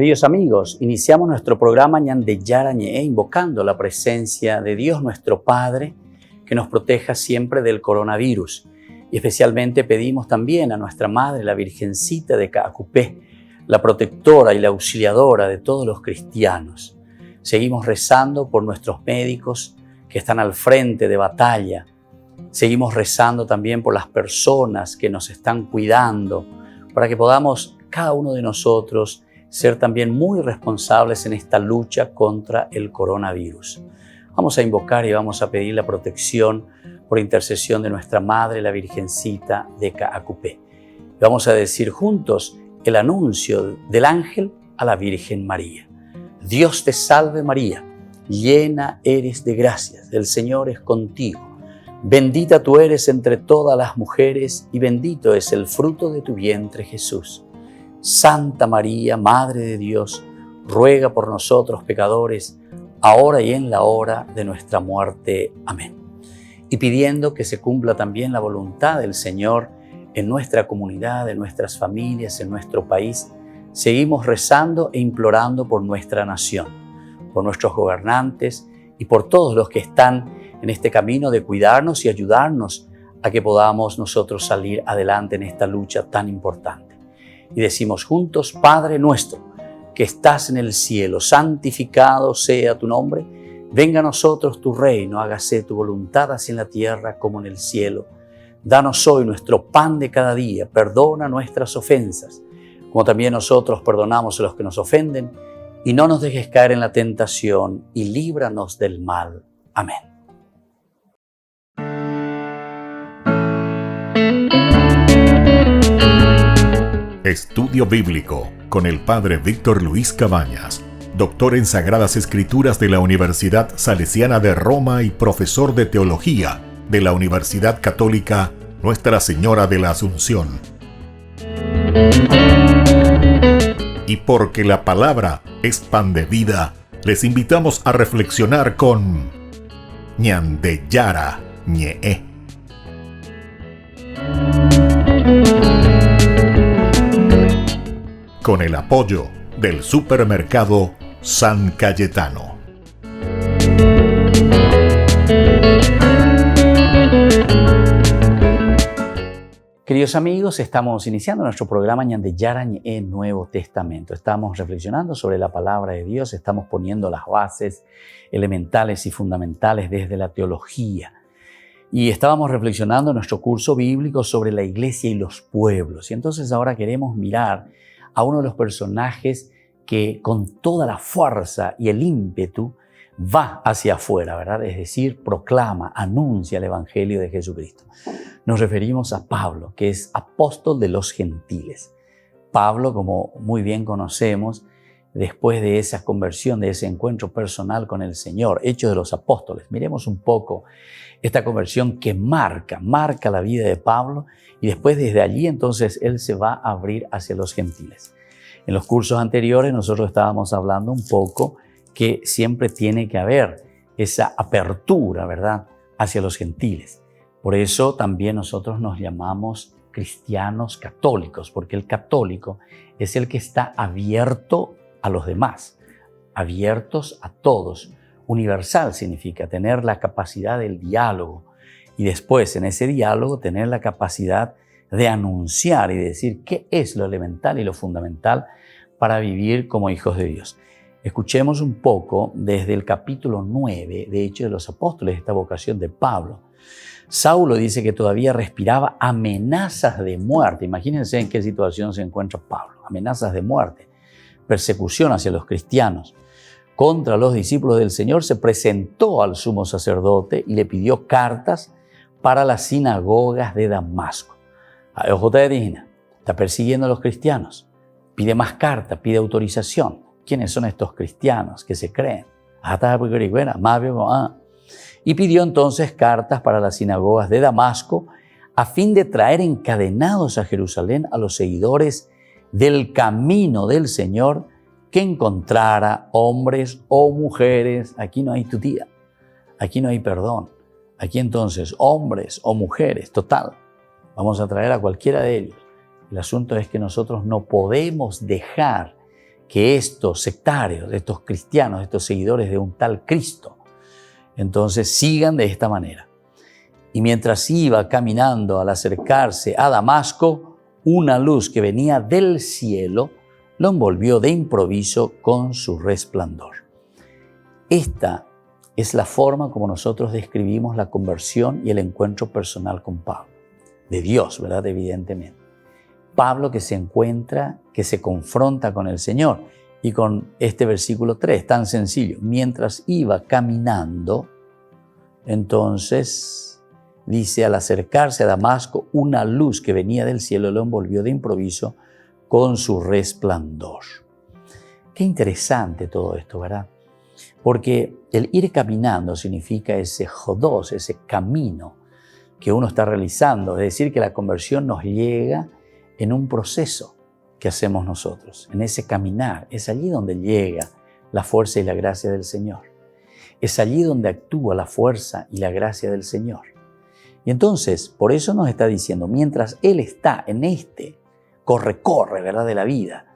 Queridos amigos, iniciamos nuestro programa Ñande Yarañe, invocando la presencia de Dios nuestro Padre, que nos proteja siempre del coronavirus. Y especialmente pedimos también a nuestra Madre, la Virgencita de Caacupé, la protectora y la auxiliadora de todos los cristianos. Seguimos rezando por nuestros médicos que están al frente de batalla. Seguimos rezando también por las personas que nos están cuidando, para que podamos, cada uno de nosotros, ser también muy responsables en esta lucha contra el coronavirus. Vamos a invocar y vamos a pedir la protección por intercesión de nuestra Madre, la Virgencita de Caacupé. Vamos a decir juntos el anuncio del ángel a la Virgen María. Dios te salve María, llena eres de gracias, el Señor es contigo. Bendita tú eres entre todas las mujeres y bendito es el fruto de tu vientre Jesús. Santa María, Madre de Dios, ruega por nosotros pecadores, ahora y en la hora de nuestra muerte. Amén. Y pidiendo que se cumpla también la voluntad del Señor en nuestra comunidad, en nuestras familias, en nuestro país, seguimos rezando e implorando por nuestra nación, por nuestros gobernantes y por todos los que están en este camino de cuidarnos y ayudarnos a que podamos nosotros salir adelante en esta lucha tan importante. Y decimos juntos, Padre nuestro, que estás en el cielo, santificado sea tu nombre. Venga a nosotros tu reino, hágase tu voluntad así en la tierra como en el cielo. Danos hoy nuestro pan de cada día, perdona nuestras ofensas, como también nosotros perdonamos a los que nos ofenden, y no nos dejes caer en la tentación, y líbranos del mal. Amén. Estudio Bíblico con el Padre Víctor Luis Cabañas, doctor en Sagradas Escrituras de la Universidad Salesiana de Roma y profesor de Teología de la Universidad Católica Nuestra Señora de la Asunción. Y porque la palabra es pan de vida, les invitamos a reflexionar con Ñande Yarañe. Con el apoyo del Supermercado San Cayetano. Queridos amigos, estamos iniciando nuestro programa Ñande Yarañe Nuevo Testamento. Estamos reflexionando sobre la palabra de Dios, estamos poniendo las bases elementales y fundamentales desde la teología. Y estábamos reflexionando en nuestro curso bíblico sobre la iglesia y los pueblos. Y entonces ahora queremos mirar a uno de los personajes que con toda la fuerza y el ímpetu va hacia afuera, ¿verdad? Es decir, proclama, anuncia el Evangelio de Jesucristo. Nos referimos a Pablo, que es apóstol de los gentiles. Pablo, como muy bien conocemos, después de esa conversión, de ese encuentro personal con el Señor, Hechos de los Apóstoles, miremos un poco esta conversión que marca la vida de Pablo, y después desde allí entonces él se va a abrir hacia los gentiles. En los cursos anteriores nosotros estábamos hablando un poco que siempre tiene que haber esa apertura, ¿verdad?, hacia los gentiles. Por eso también nosotros nos llamamos cristianos católicos, porque el católico es el que está abierto a los demás, abiertos a todos. Universal significa tener la capacidad del diálogo y después en ese diálogo tener la capacidad de anunciar y de decir qué es lo elemental y lo fundamental para vivir como hijos de Dios. Escuchemos un poco desde el capítulo 9 de Hechos de los Apóstoles, esta vocación de Pablo. Saulo dice que todavía respiraba amenazas de muerte. Imagínense en qué situación se encuentra Pablo. Amenazas de muerte, persecución hacia los cristianos. Contra los discípulos del Señor se presentó al sumo sacerdote y le pidió cartas para las sinagogas de Damasco. Ojo, está persiguiendo a los cristianos. Pide más cartas, pide autorización. ¿Quiénes son estos cristianos que se creen? Y pidió entonces cartas para las sinagogas de Damasco a fin de traer encadenados a Jerusalén a los seguidores del camino del Señor que encontrara hombres o mujeres. Aquí no hay tutía, aquí no hay perdón. Aquí entonces hombres o mujeres, total. Vamos a traer a cualquiera de ellos. El asunto es que nosotros no podemos dejar que estos sectarios, estos cristianos, estos seguidores de un tal Cristo, entonces sigan de esta manera. Y mientras iba caminando al acercarse a Damasco, una luz que venía del cielo lo envolvió de improviso con su resplandor. Esta es la forma como nosotros describimos la conversión y el encuentro personal con Pablo. De Dios, ¿verdad? Evidentemente. Pablo que se encuentra, que se confronta con el Señor. Y con este versículo 3, tan sencillo. Mientras iba caminando, entonces dice, al acercarse a Damasco, una luz que venía del cielo lo envolvió de improviso con su resplandor. Qué interesante todo esto, ¿verdad? Porque el ir caminando significa ese jodos, ese camino que uno está realizando. Es decir, que la conversión nos llega en un proceso que hacemos nosotros, en ese caminar. Es allí donde llega la fuerza y la gracia del Señor. Es allí donde actúa la fuerza y la gracia del Señor. Y entonces, por eso nos está diciendo, mientras Él está en este corre, ¿verdad?, de la vida,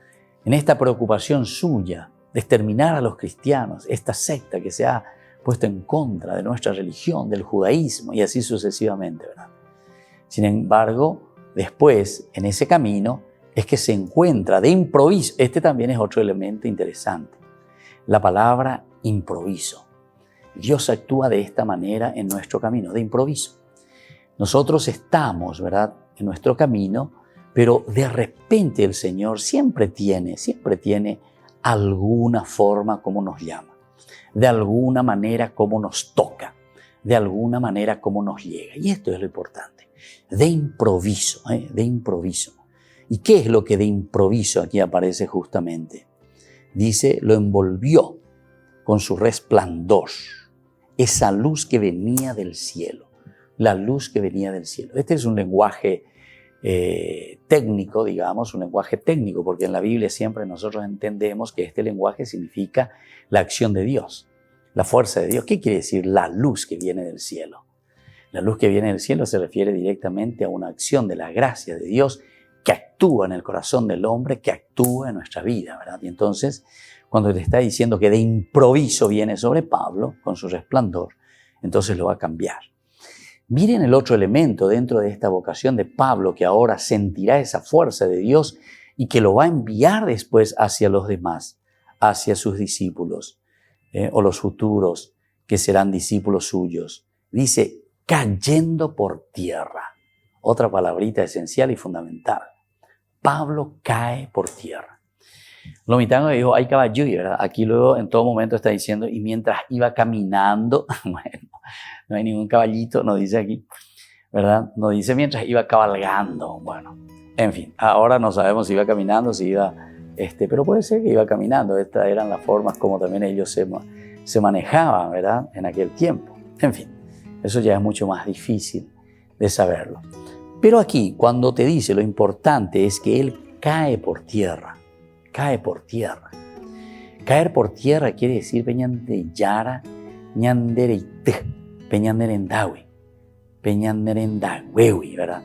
en esta preocupación suya de exterminar a los cristianos, esta secta que se ha puesto en contra de nuestra religión, del judaísmo y así sucesivamente, ¿verdad? Sin embargo, después, en ese camino, es que se encuentra de improviso. Este también es otro elemento interesante. La palabra improviso. Dios actúa de esta manera en nuestro camino, de improviso. Nosotros estamos, ¿verdad?, en nuestro camino, pero de repente el Señor siempre tiene alguna forma como nos llama, de alguna manera como nos toca, de alguna manera como nos llega. Y esto es lo importante, de improviso, de improviso. ¿Y qué es lo que de improviso aquí aparece justamente? Dice, lo envolvió con su resplandor, esa luz que venía del cielo, la luz que venía del cielo. Este es un lenguaje técnico, digamos, un lenguaje técnico, porque en la Biblia siempre nosotros entendemos que este lenguaje significa la acción de Dios, la fuerza de Dios. ¿Qué quiere decir la luz que viene del cielo? La luz que viene del cielo se refiere directamente a una acción de la gracia de Dios que actúa en el corazón del hombre, que actúa en nuestra vida, ¿verdad? Y entonces, cuando te está diciendo que de improviso viene sobre Pablo con su resplandor, entonces lo va a cambiar. Miren el otro elemento dentro de esta vocación de Pablo, que ahora sentirá esa fuerza de Dios y que lo va a enviar después hacia los demás, hacia sus discípulos o los futuros que serán discípulos suyos. Dice, cayendo por tierra. Otra palabrita esencial y fundamental. Pablo cae por tierra. Lo mitad dijo, hay caballo, ¿verdad? Aquí luego en todo momento está diciendo, y mientras iba caminando, bueno, no hay ningún caballito, no dice aquí, ¿verdad? No dice mientras iba cabalgando, bueno, en fin, ahora no sabemos si iba caminando, si iba, pero puede ser que iba caminando. Estas eran las formas como también ellos se manejaban, ¿verdad? En aquel tiempo. En fin, eso ya es mucho más difícil de saberlo. Pero aquí, cuando te dice lo importante es que él cae por tierra. Cae por tierra. Caer por tierra quiere decir peñandeyara, ñandereite, peñanderendawi, peñanderendawewi, ¿verdad?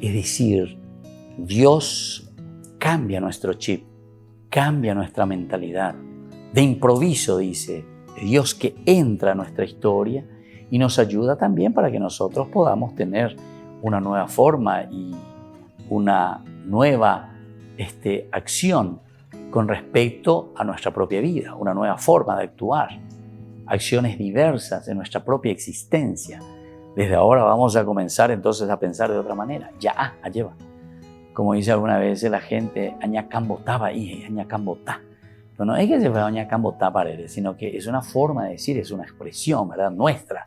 Es decir, Dios cambia nuestro chip, cambia nuestra mentalidad. De improviso, dice, Dios que entra a nuestra historia y nos ayuda también para que nosotros podamos tener una nueva forma y una nueva acción con respecto a nuestra propia vida, una nueva forma de actuar, acciones diversas en nuestra propia existencia. Desde ahora vamos a comenzar entonces a pensar de otra manera. Ya, lleva. Como dice alguna vez la gente, añacambotaba ahí, añacambotá. Pero no es que se vaya a añacambotá para él, sino que es una forma de decir, es una expresión, ¿verdad?, nuestra,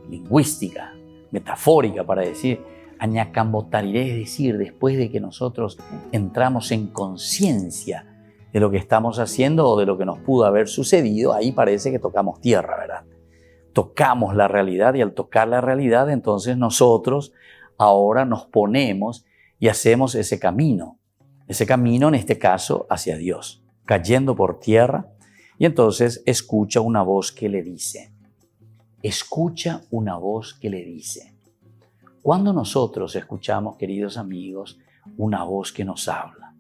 lingüística, metafórica para decir añacambotariré, es decir, después de que nosotros entramos en conciencia de lo que estamos haciendo o de lo que nos pudo haber sucedido, ahí parece que tocamos tierra, ¿verdad? Tocamos la realidad y al tocar la realidad, entonces nosotros ahora nos ponemos y hacemos ese camino en este caso hacia Dios, cayendo por tierra, y entonces escucha una voz que le dice, cuando nosotros escuchamos, queridos amigos, una voz que nos habla,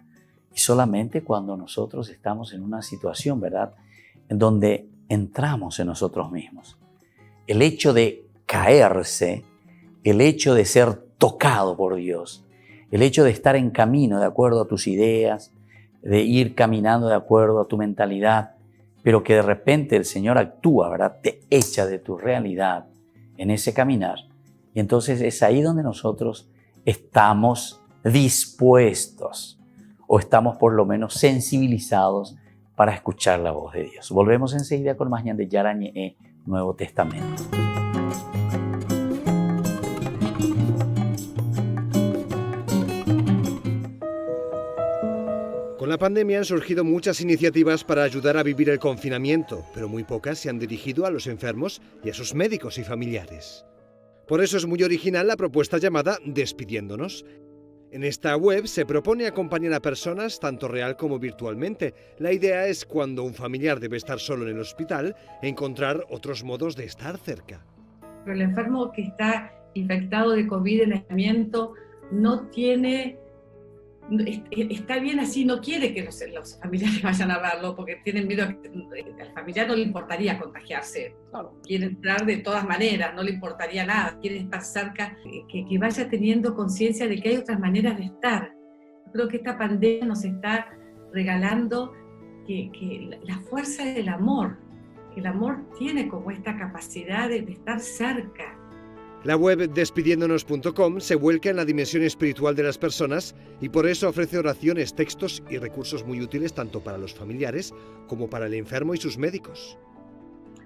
Y solamente cuando nosotros estamos en una situación, ¿verdad?, en donde entramos en nosotros mismos. El hecho de caerse, el hecho de ser tocado por Dios, el hecho de estar en camino de acuerdo a tus ideas, de ir caminando de acuerdo a tu mentalidad, pero que de repente el Señor actúa, ¿verdad?, te echa de tu realidad en ese caminar. Y entonces es ahí donde nosotros estamos dispuestos o estamos por lo menos sensibilizados para escuchar la voz de Dios. Volvemos enseguida con más Ñande Yarañe, Nuevo Testamento. Con la pandemia han surgido muchas iniciativas para ayudar a vivir el confinamiento, pero muy pocas se han dirigido a los enfermos y a sus médicos y familiares. Por eso es muy original la propuesta llamada Despidiéndonos. En esta web se propone acompañar a personas tanto real como virtualmente. La idea es, cuando un familiar debe estar solo en el hospital, encontrar otros modos de estar cerca. Pero el enfermo que está infectado de COVID en aislamiento no tiene... Está bien así, no quiere que los familiares vayan a verlo porque tienen miedo a que al familiar no le importaría contagiarse. Claro. Quiere entrar de todas maneras, no le importaría nada, quiere estar cerca, que vaya teniendo conciencia de que hay otras maneras de estar. Creo que esta pandemia nos está regalando que la fuerza del amor, que el amor tiene como esta capacidad de estar cerca. La web despidiéndonos.com se vuelca en la dimensión espiritual de las personas y por eso ofrece oraciones, textos y recursos muy útiles tanto para los familiares como para el enfermo y sus médicos.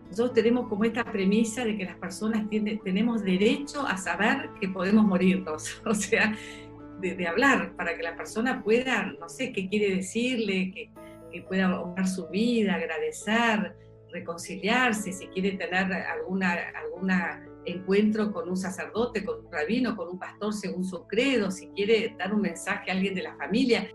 Nosotros tenemos como esta premisa de que las personas tenemos derecho a saber que podemos morirnos, o sea, de hablar para que la persona pueda, no sé, qué quiere decirle, que pueda honrar su vida, agradecer, reconciliarse, si quiere tener alguna encuentro con un sacerdote, con un rabino, con un pastor según su credo, si quiere dar un mensaje a alguien de la familia.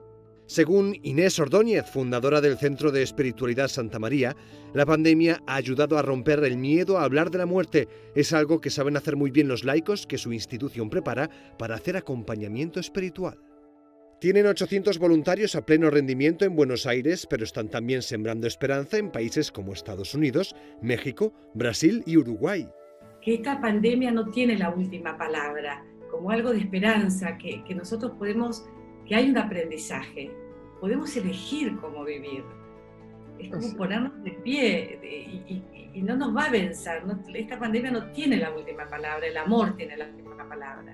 Según Inés Ordóñez, fundadora del Centro de Espiritualidad Santa María, la pandemia ha ayudado a romper el miedo a hablar de la muerte. Es algo que saben hacer muy bien los laicos que su institución prepara para hacer acompañamiento espiritual. Tienen 800 voluntarios a pleno rendimiento en Buenos Aires, pero están también sembrando esperanza en países como Estados Unidos, México, Brasil y Uruguay. Que esta pandemia no tiene la última palabra, como algo de esperanza, que nosotros podemos, que hay un aprendizaje, podemos elegir cómo vivir. Es como ponernos de pie y no nos va a vencer. Esta pandemia no tiene la última palabra, el amor tiene la última palabra.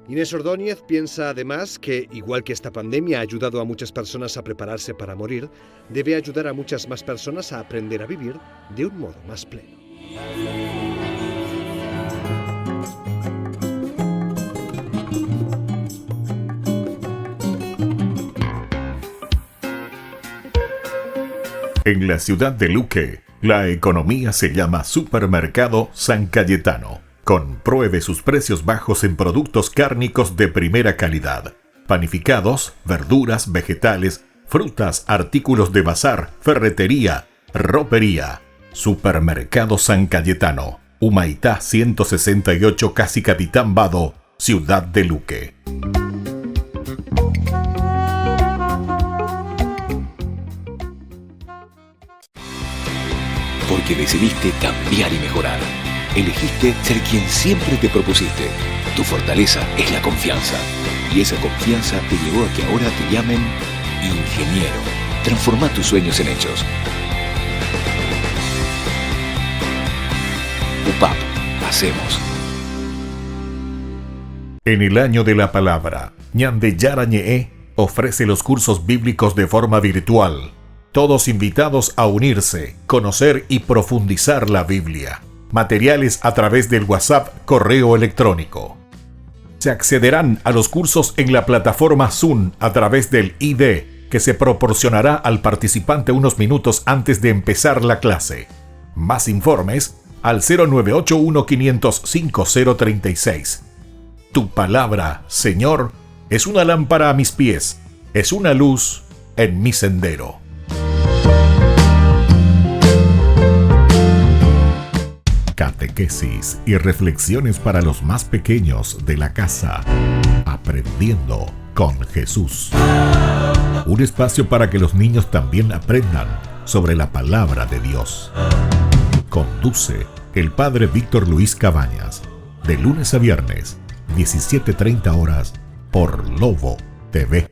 Inés Ordóñez piensa además que, igual que esta pandemia ha ayudado a muchas personas a prepararse para morir, debe ayudar a muchas más personas a aprender a vivir de un modo más pleno. En la ciudad de Luque, la economía se llama Supermercado San Cayetano. Compruebe sus precios bajos en productos cárnicos de primera calidad. Panificados, verduras, vegetales, frutas, artículos de bazar, ferretería, ropería. Supermercado San Cayetano, Humaitá 168, Casi Capitán Vado, ciudad de Luque. Porque decidiste cambiar y mejorar. Elegiste ser quien siempre te propusiste. Tu fortaleza es la confianza. Y esa confianza te llevó a que ahora te llamen ingeniero. Transforma tus sueños en hechos. UPAP. Hacemos. En el año de la palabra, Ñande Yarañe ofrece los cursos bíblicos de forma virtual. Todos invitados a unirse, conocer y profundizar la Biblia. Materiales a través del WhatsApp, correo electrónico. Se accederán a los cursos en la plataforma Zoom a través del ID, que se proporcionará al participante unos minutos antes de empezar la clase. Más informes al 0981-500-5036. Tu palabra, Señor, es una lámpara a mis pies, es una luz en mi sendero. Catequesis y reflexiones para los más pequeños de la casa. Aprendiendo con Jesús. Un espacio para que los niños también aprendan sobre la palabra de Dios. Conduce el Padre Víctor Luis Cabañas, de lunes a viernes, 17:30 horas, por Lobo TV.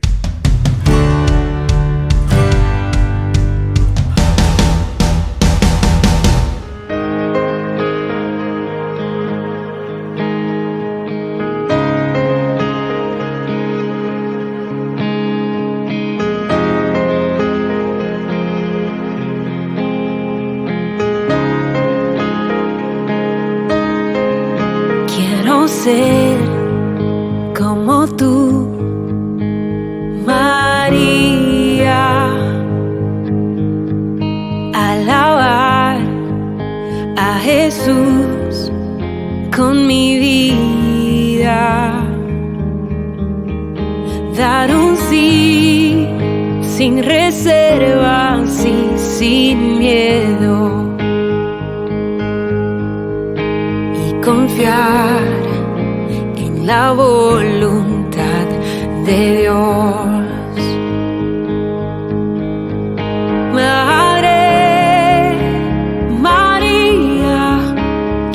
Ser como tú, María, alabar a Jesús con mi vida, dar un sí sin reservas y sin miedo, y confiar la voluntad de Dios. Madre María,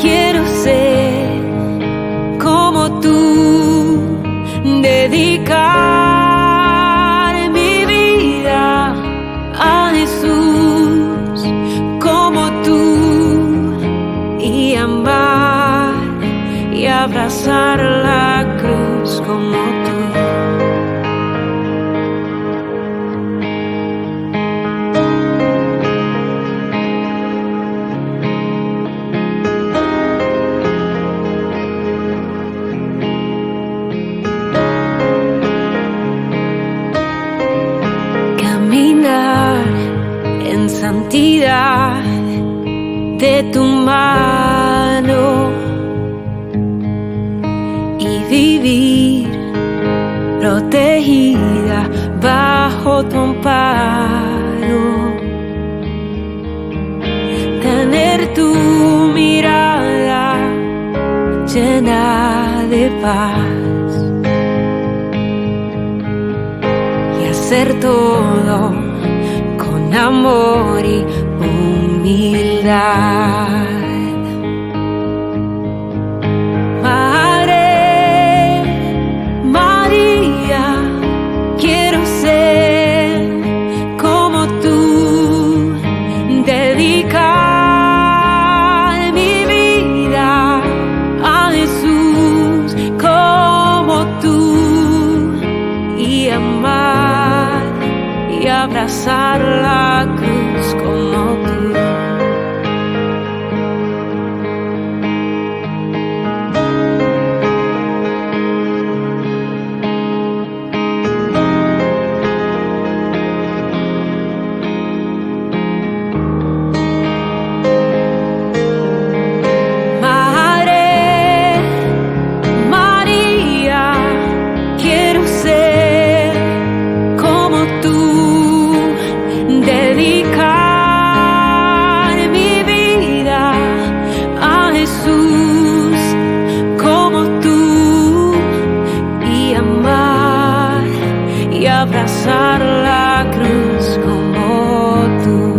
quiero ser como tú, dedicar mi vida a Jesús como tú, y amar y abrazar la cruz como tú. Caminar en santidad de tu mano, vivir protegida bajo tu amparo, tener tu mirada llena de paz y hacer todo con amor y humildad. Quiero ser como tú, dedicar mi vida a Jesús como tú, y amar y abrazar la cruz como tú. Abrazar la cruz como tú.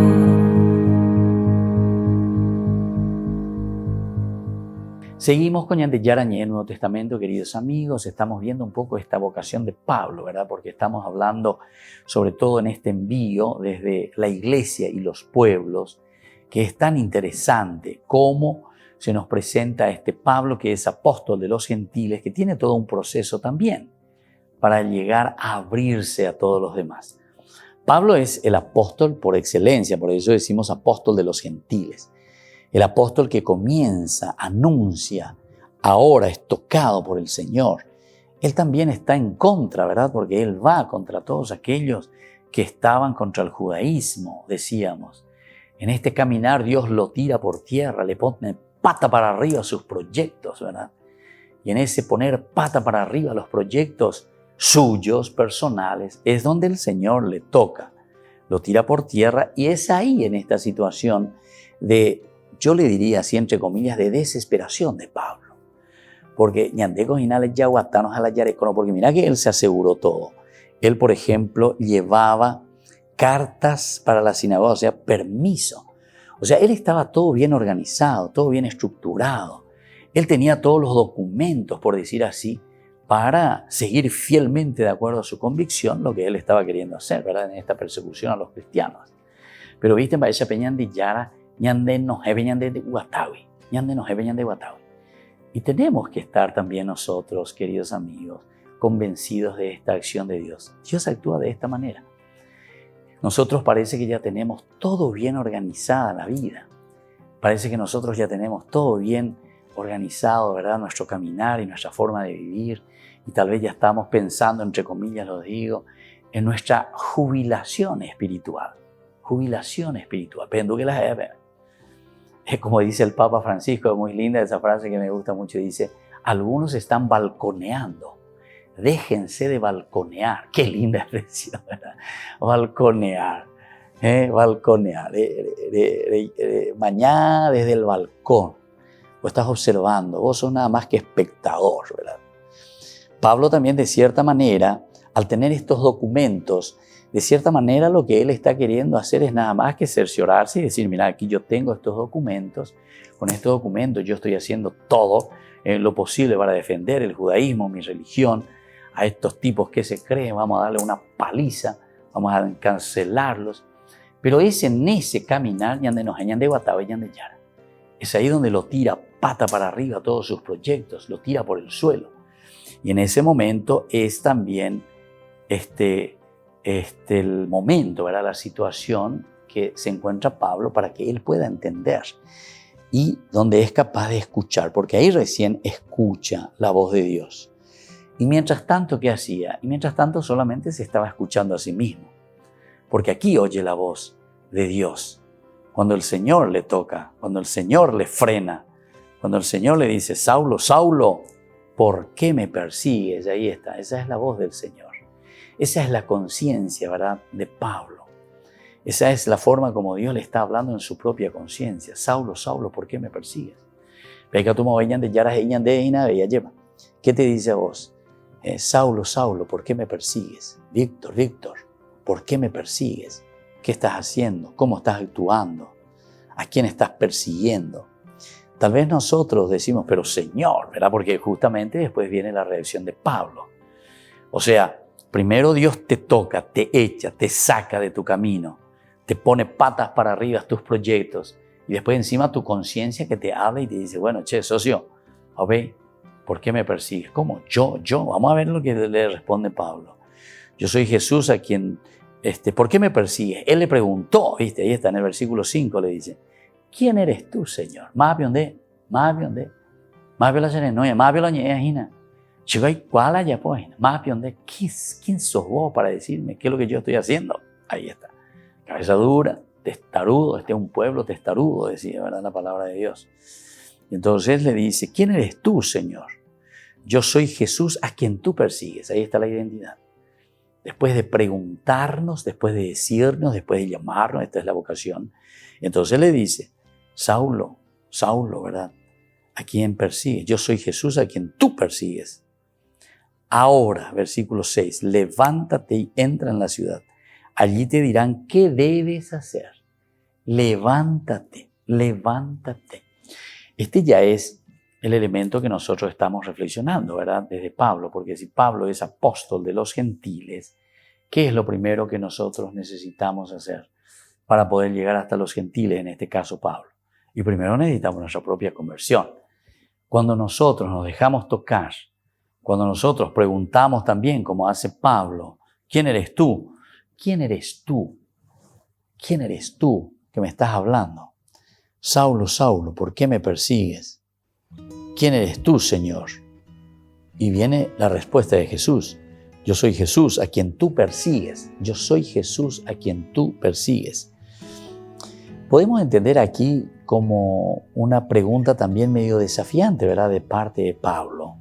Seguimos con Ñande Yarañé, el Nuevo Testamento, queridos amigos. Estamos viendo un poco esta vocación de Pablo, ¿verdad? Porque estamos hablando, sobre todo en este envío, desde la iglesia y los pueblos, que es tan interesante cómo se nos presenta este Pablo, que es apóstol de los gentiles, que tiene todo un proceso también para llegar a abrirse a todos los demás. Pablo es el apóstol por excelencia, por eso decimos apóstol de los gentiles. El apóstol que comienza, anuncia, ahora es tocado por el Señor. Él también está en contra, ¿verdad? Porque él va contra todos aquellos que estaban contra el judaísmo, decíamos. En este caminar Dios lo tira por tierra, le pone pata para arriba a sus proyectos, ¿verdad? Y en ese poner pata para arriba a los proyectos suyos, personales, es donde el Señor le toca, lo tira por tierra, y es ahí, en esta situación de, yo le diría así entre comillas, de desesperación de Pablo. porque ñande cojinales ya guatanos a la yarecono, porque mira que él se aseguró todo. Él, por ejemplo, llevaba cartas para la sinagoga, o sea, permiso. O sea, él estaba todo bien organizado, todo bien estructurado. Él tenía todos los documentos, por decir así, para seguir fielmente de acuerdo a su convicción lo que él estaba queriendo hacer, ¿verdad? En esta persecución a los cristianos. Pero viste, para esa peñan de Yara, ñande nos hebeñan de Guatawi, ñande nos hebeñan de Guatawi. Y tenemos que estar también nosotros, queridos amigos, convencidos de esta acción de Dios. Dios actúa de esta manera. Nosotros parece que ya tenemos todo bien organizada la vida. Parece que nosotros ya tenemos todo bien organizado, ¿verdad? Nuestro caminar y nuestra forma de vivir. Y tal vez ya estamos pensando, entre comillas lo digo, en nuestra jubilación espiritual. Jubilación espiritual. Es como dice el Papa Francisco, es muy linda esa frase que me gusta mucho. Dice, algunos están balconeando. Déjense de balconear. Qué linda expresión, ¿verdad? Balconear. Balconear. Mañana desde el balcón. Vos estás observando. Vos sos nada más que espectador, ¿verdad? Pablo también, de cierta manera, al tener estos documentos, de cierta manera lo que él está queriendo hacer es nada más que cerciorarse y decir, mira, aquí yo tengo estos documentos. Con estos documentos yo estoy haciendo todo lo posible para defender el judaísmo, mi religión. A estos tipos que se creen, vamos a darle una paliza, vamos a cancelarlos. Pero es en ese caminar, ñande nos de Guatabe, ñande Yara. Es ahí donde lo tira pata para arriba todos sus proyectos, lo tira por el suelo. Y en ese momento es también el momento, ¿verdad? La situación que se encuentra Pablo para que él pueda entender y donde es capaz de escuchar, porque ahí recién escucha la voz de Dios. Y mientras tanto, ¿qué hacía? Y mientras tanto solamente se estaba escuchando a sí mismo. Porque aquí oye la voz de Dios. Cuando el Señor le toca, cuando el Señor le frena, cuando el Señor le dice, Saulo, Saulo, ¿por qué me persigues? Ahí está, esa es la voz del Señor. Esa es la conciencia, ¿verdad?, de Pablo. Esa es la forma como Dios le está hablando en su propia conciencia. Saulo, Saulo, ¿por qué me persigues? ¿Qué te dice a vos? Saulo, Saulo, ¿por qué me persigues? Víctor, Víctor, ¿por qué me persigues? ¿Qué estás haciendo? ¿Cómo estás actuando? ¿A quién estás persiguiendo? Tal vez nosotros decimos, pero Señor, ¿verdad? Porque justamente después viene la reacción de Pablo. O sea, primero Dios te toca, te echa, te saca de tu camino, te pone patas para arriba tus proyectos y después encima tu conciencia que te habla y te dice, bueno, che, socio, a ver, ¿por qué me persigues? ¿Cómo? Yo. Vamos a ver lo que le responde Pablo. Yo soy Jesús a quien, ¿por qué me persigues? Él le preguntó, ¿viste? Ahí está en el versículo 5, le dice, ¿quién eres tú, Señor? Más bien de. Más bien la serenoya, más bien la ñejina. Chico, ¿cuál allá pues? Más bien de. ¿Quién sos vos para decirme qué es lo que yo estoy haciendo? Ahí está. Cabeza dura, testarudo, este es un pueblo testarudo, decía, ¿verdad? La palabra de Dios. Y entonces le dice, ¿quién eres tú, Señor? Yo soy Jesús a quien tú persigues. Ahí está la identidad. Después de preguntarnos, después de decirnos, después de llamarnos, esta es la vocación. Entonces le dice, Saulo, Saulo, ¿verdad? ¿A quién persigues? Yo soy Jesús a quien tú persigues. Ahora, versículo 6, levántate y entra en la ciudad. Allí te dirán qué debes hacer. Levántate, levántate. Este ya es el elemento que nosotros estamos reflexionando, ¿verdad? Desde Pablo, porque si Pablo es apóstol de los gentiles, ¿qué es lo primero que nosotros necesitamos hacer para poder llegar hasta los gentiles, en este caso Pablo? Y primero necesitamos nuestra propia conversión. Cuando nosotros nos dejamos tocar, cuando nosotros preguntamos también, como hace Pablo, ¿quién eres tú? ¿Quién eres tú? ¿Quién eres tú que me estás hablando? Saulo, Saulo, ¿por qué me persigues? ¿Quién eres tú, Señor? Y viene la respuesta de Jesús. Yo soy Jesús a quien tú persigues. Yo soy Jesús a quien tú persigues. Podemos entender aquí como una pregunta también medio desafiante, ¿verdad? De parte de Pablo.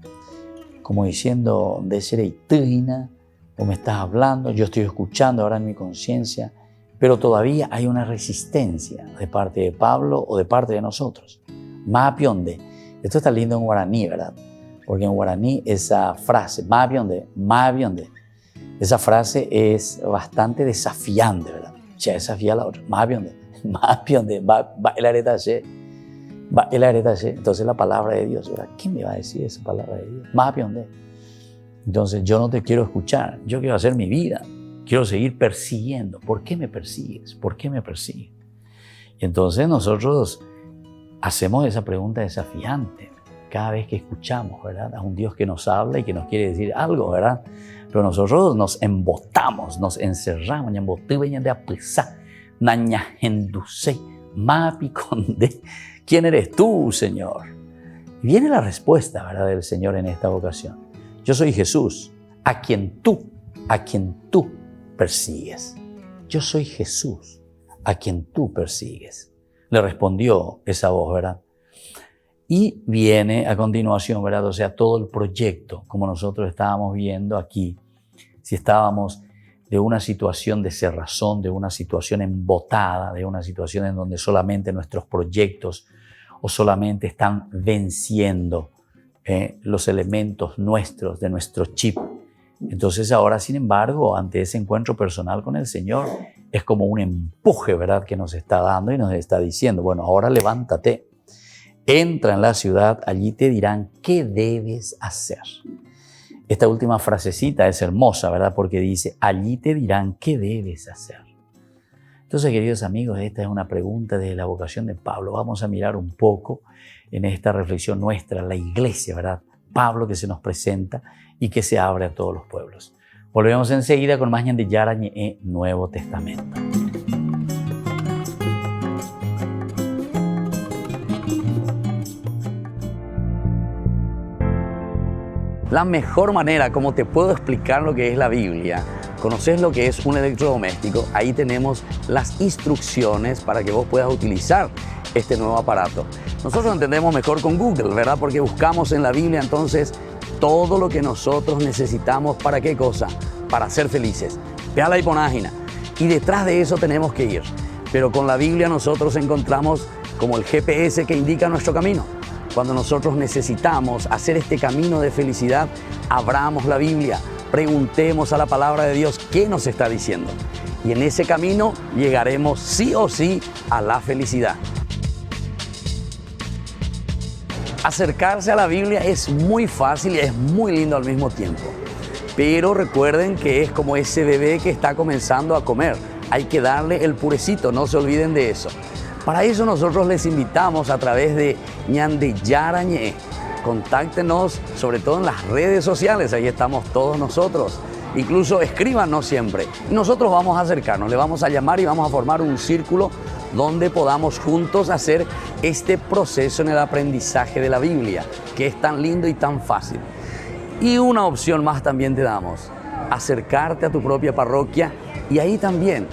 Como diciendo, de ser itúgina, o me estás hablando, yo estoy escuchando ahora en mi conciencia, pero todavía hay una resistencia de parte de Pablo o de parte de nosotros. Mapionde. Esto está lindo en guaraní, ¿verdad? porque en guaraní esa frase, mabionde, esa frase es bastante desafiante, ¿verdad? Ya desafía a la otra, mabionde, va el aretache. Entonces la palabra de Dios, ¿verdad? ¿Qué me va a decir esa palabra de Dios? Mabionde. Entonces yo no te quiero escuchar, yo quiero hacer mi vida, quiero seguir persiguiendo. ¿Por qué me persigues? ¿Por qué me persigues? Y entonces nosotros hacemos esa pregunta desafiante cada vez que escuchamos, ¿verdad? A un Dios que nos habla y que nos quiere decir algo, ¿verdad? Pero nosotros nos embotamos, nos encerramos, ¿quién eres tú, Señor? Y viene la respuesta, ¿verdad?, del Señor en esta ocasión. Yo soy Jesús, a quien tú persigues. Yo soy Jesús, a quien tú persigues. Le respondió esa voz, ¿verdad? Y viene a continuación, ¿verdad? O sea, todo el proyecto, como nosotros estábamos viendo aquí, si estábamos de una situación de cerrazón, de una situación embotada, de una situación en donde solamente nuestros proyectos o solamente están venciendo los elementos nuestros, de nuestro chip. Entonces ahora, sin embargo, ante ese encuentro personal con el Señor, es como un empuje, ¿verdad?, que nos está dando y nos está diciendo, bueno, ahora levántate, entra en la ciudad, allí te dirán qué debes hacer. Esta última frasecita es hermosa, ¿verdad?, porque dice, allí te dirán qué debes hacer. Entonces, queridos amigos, esta es una pregunta de la vocación de Pablo. Vamos a mirar un poco en esta reflexión nuestra, la iglesia, ¿verdad? Pablo que se nos presenta y que se abre a todos los pueblos. Volvemos enseguida con más Ñande Yarañe Nuevo Testamento. La mejor manera como te puedo explicar lo que es la Biblia, conoces lo que es un electrodoméstico, ahí tenemos las instrucciones para que vos puedas utilizar este nuevo aparato. Nosotros entendemos mejor con Google, ¿verdad? Porque buscamos en la Biblia entonces todo lo que nosotros necesitamos. ¿Para qué cosa? Para ser felices. Vea la hiponágina. Y detrás de eso tenemos que ir. Pero con la Biblia nosotros encontramos como el GPS que indica nuestro camino. Cuando nosotros necesitamos hacer este camino de felicidad, abramos la Biblia, preguntemos a la palabra de Dios qué nos está diciendo. Y en ese camino llegaremos sí o sí a la felicidad. Acercarse a la Biblia es muy fácil y es muy lindo al mismo tiempo. Pero recuerden que es como ese bebé que está comenzando a comer. Hay que darle el purecito, no se olviden de eso. Para eso nosotros les invitamos a través de Ñande Yarañe. Contáctenos sobre todo en las redes sociales, ahí estamos todos nosotros. Incluso escríbanos siempre. Y nosotros vamos a acercarnos, le vamos a llamar y vamos a formar un círculo donde podamos juntos hacer este proceso en el aprendizaje de la Biblia, que es tan lindo y tan fácil. Y una opción más también te damos, acercarte a tu propia parroquia y ahí también,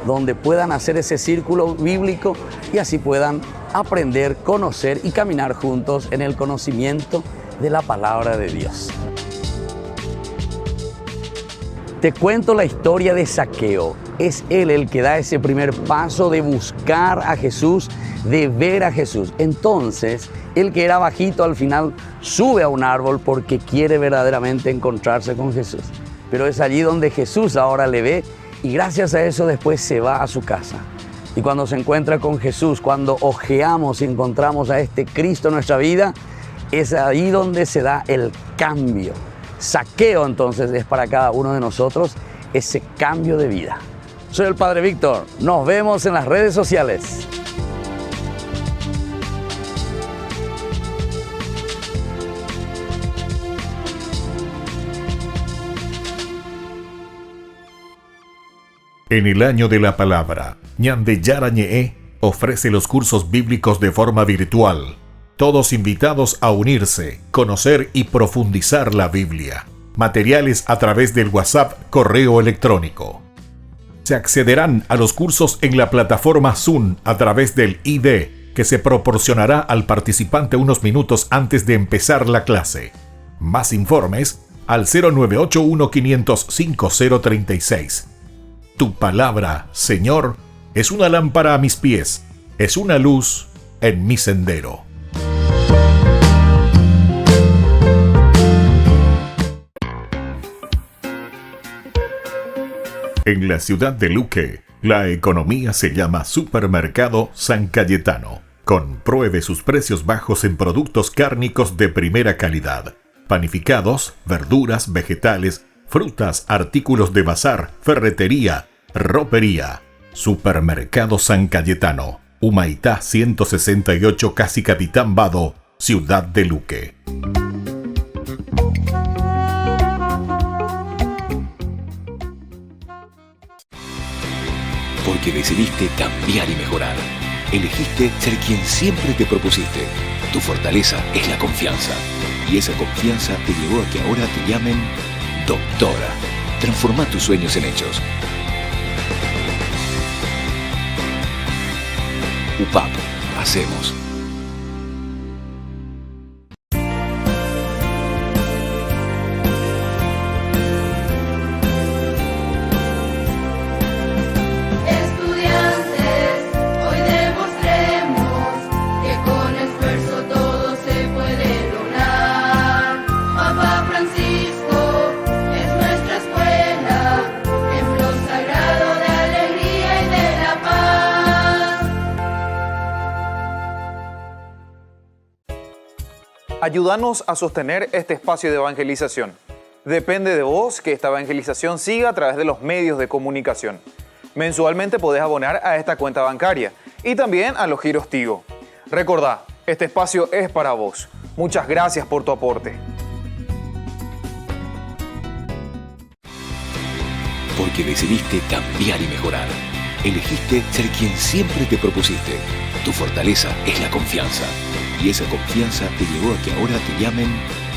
donde puedan hacer ese círculo bíblico y así puedan aprender, conocer y caminar juntos en el conocimiento de la palabra de Dios. Te cuento la historia de Zaqueo. Es él el que da ese primer paso de buscar a Jesús, de ver a Jesús. Entonces, el que era bajito al final sube a un árbol porque quiere verdaderamente encontrarse con Jesús. Pero es allí donde Jesús ahora le ve y gracias a eso después se va a su casa. Y cuando se encuentra con Jesús, cuando ojeamos y encontramos a este Cristo en nuestra vida, es ahí donde se da el cambio. Zaqueo entonces es para cada uno de nosotros ese cambio de vida. Soy el Padre Víctor. Nos vemos en las redes sociales. En el año de la palabra, Ñande Yarañe ofrece los cursos bíblicos de forma virtual. Todos invitados a unirse, conocer y profundizar la Biblia. Materiales a través del WhatsApp, correo electrónico. Se accederán a los cursos en la plataforma Zoom a través del ID, que se proporcionará al participante unos minutos antes de empezar la clase. Más informes al 0981-500-5036. Tu palabra, Señor, es una lámpara a mis pies, es una luz en mi sendero. En la ciudad de Luque, la economía se llama Supermercado San Cayetano. Compruebe sus precios bajos en productos cárnicos de primera calidad. Panificados, verduras, vegetales, frutas, artículos de bazar, ferretería, ropería. Supermercado San Cayetano, Humaitá 168, Casi Capitán Vado, ciudad de Luque. Porque decidiste cambiar y mejorar. Elegiste ser quien siempre te propusiste. Tu fortaleza es la confianza. Y esa confianza te llevó a que ahora te llamen doctora. Transforma tus sueños en hechos. UPAP. Hacemos. Ayúdanos a sostener este espacio de evangelización. Depende de vos que esta evangelización siga a través de los medios de comunicación. Mensualmente podés abonar a esta cuenta bancaria y también a los giros Tigo. Recordá, este espacio es para vos. Muchas gracias por tu aporte. Porque decidiste cambiar y mejorar. Elegiste ser quien siempre te propusiste. Tu fortaleza es la confianza. Y esa confianza te llevó a que ahora te llamen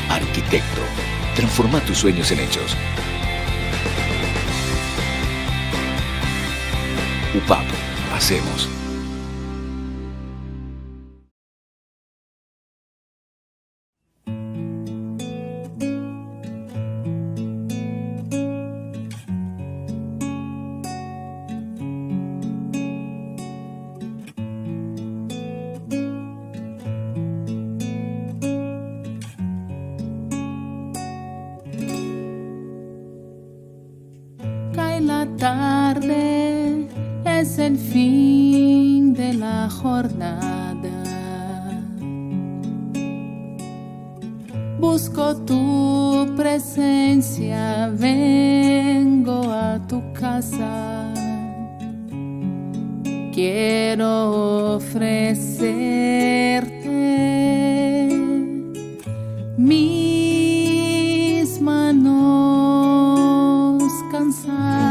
arquitecto. Transforma tus sueños en hechos. UPAP. Hacemos. La tarde es el fin de la jornada. Busco tu presencia, vengo a tu casa. Quiero ofrecerte mis manos cansadas.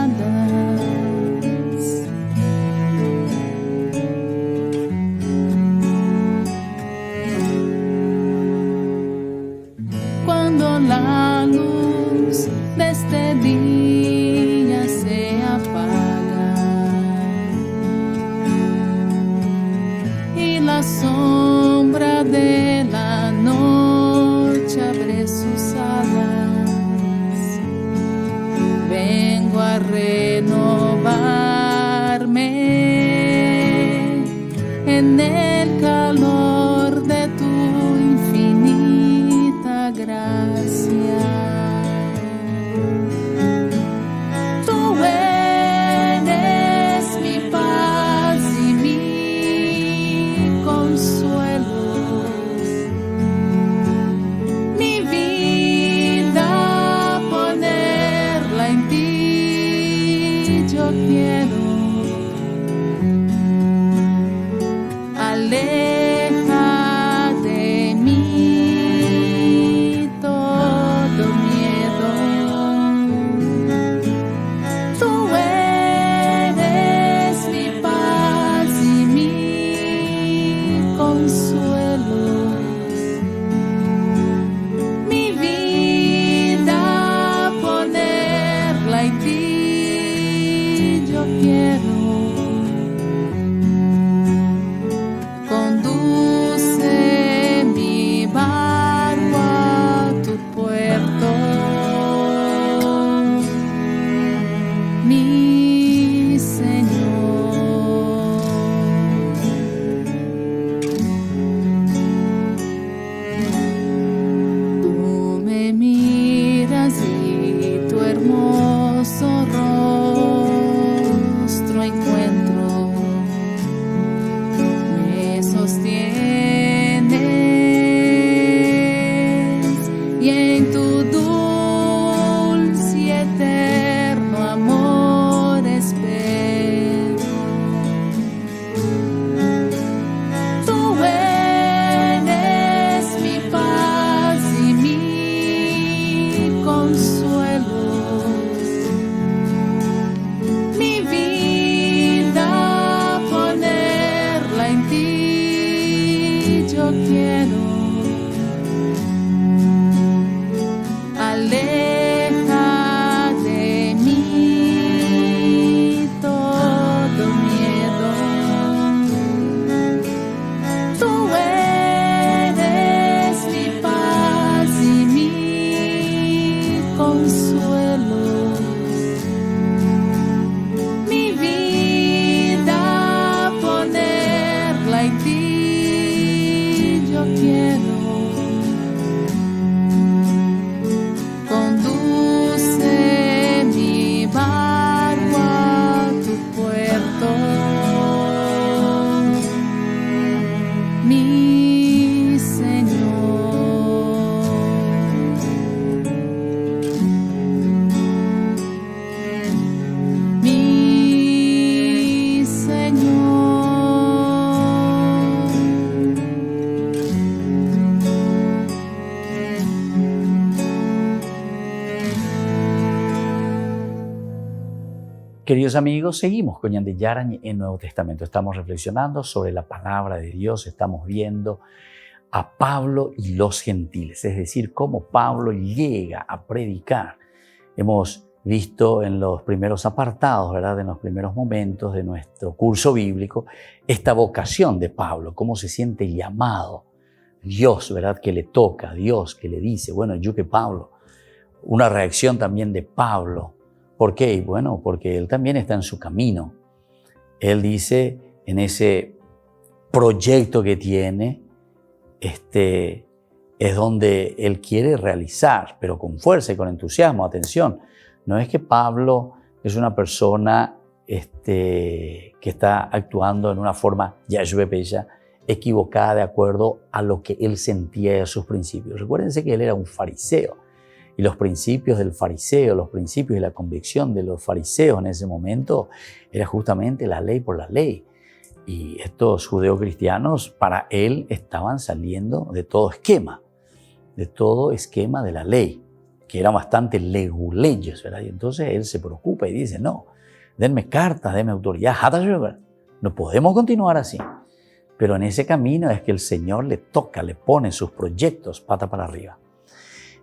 Cuando la luz de este día se apaga y la sombra de la noche abre sus alas, vengo a renovarme en el calor de tu infinita gracia. Tú eres mi paz y mi consuelo, mi vida ponerla en ti yo quiero. Aleja de mí todo miedo. Tú eres mi paz y mi consuelo, mi vida ponerla en ti yo quiero. Queridos amigos, seguimos con Ñande Yarañ en Nuevo Testamento. Estamos reflexionando sobre la palabra de Dios. Estamos viendo a Pablo y los gentiles, es decir, cómo Pablo llega a predicar. Hemos visto en los primeros apartados, ¿verdad?, en los primeros momentos de nuestro curso bíblico, esta vocación de Pablo, cómo se siente llamado. Dios, ¿verdad?, que le toca, Dios que le dice, bueno, yo que Pablo. Una reacción también de Pablo. ¿Por qué? Bueno, porque él también está en su camino. Él dice en ese proyecto que tiene, es donde él quiere realizar, pero con fuerza y con entusiasmo. Atención, no es que Pablo es una persona que está actuando en una forma equivocada de acuerdo a lo que él sentía de sus principios. Recuérdense que él era un fariseo. Y los principios del fariseo, los principios y la convicción de los fariseos en ese momento era justamente la ley por la ley. Y estos judeocristianos para él estaban saliendo de todo esquema de la ley, que eran bastante leguleyos, ¿verdad? Y entonces él se preocupa y dice, no, denme cartas, denme autoridad, no podemos continuar así. Pero en ese camino es que el Señor le toca, le pone sus proyectos pata para arriba.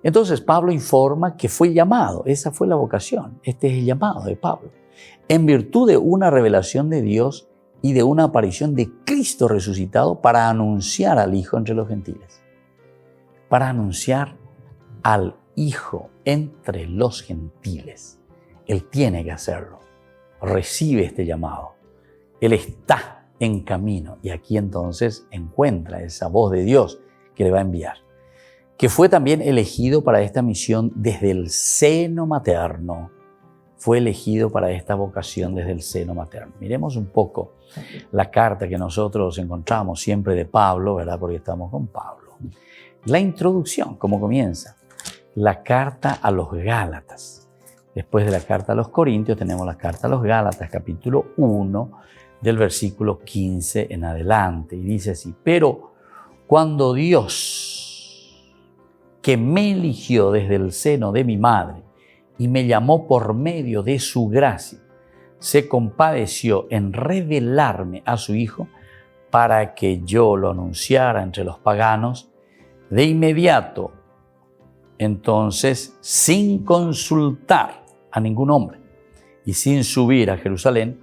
Entonces Pablo informa que fue llamado, esa fue la vocación, este es el llamado de Pablo, en virtud de una revelación de Dios y de una aparición de Cristo resucitado para anunciar al Hijo entre los gentiles. Para anunciar al Hijo entre los gentiles. Él tiene que hacerlo, recibe este llamado, él está en camino y aquí entonces encuentra esa voz de Dios que le va a enviar, que fue también elegido para esta misión desde el seno materno. Fue elegido para esta vocación desde el seno materno. Miremos un poco la carta que nosotros encontramos siempre de Pablo, ¿verdad? Porque estamos con Pablo. La introducción, ¿cómo comienza? La carta a los Gálatas. Después de la carta a los Corintios tenemos la carta a los Gálatas, capítulo 1, del versículo 15 en adelante. Y dice así, pero cuando Dios, que me eligió desde el seno de mi madre y me llamó por medio de su gracia, se compadeció en revelarme a su Hijo para que yo lo anunciara entre los paganos, de inmediato, entonces, sin consultar a ningún hombre y sin subir a Jerusalén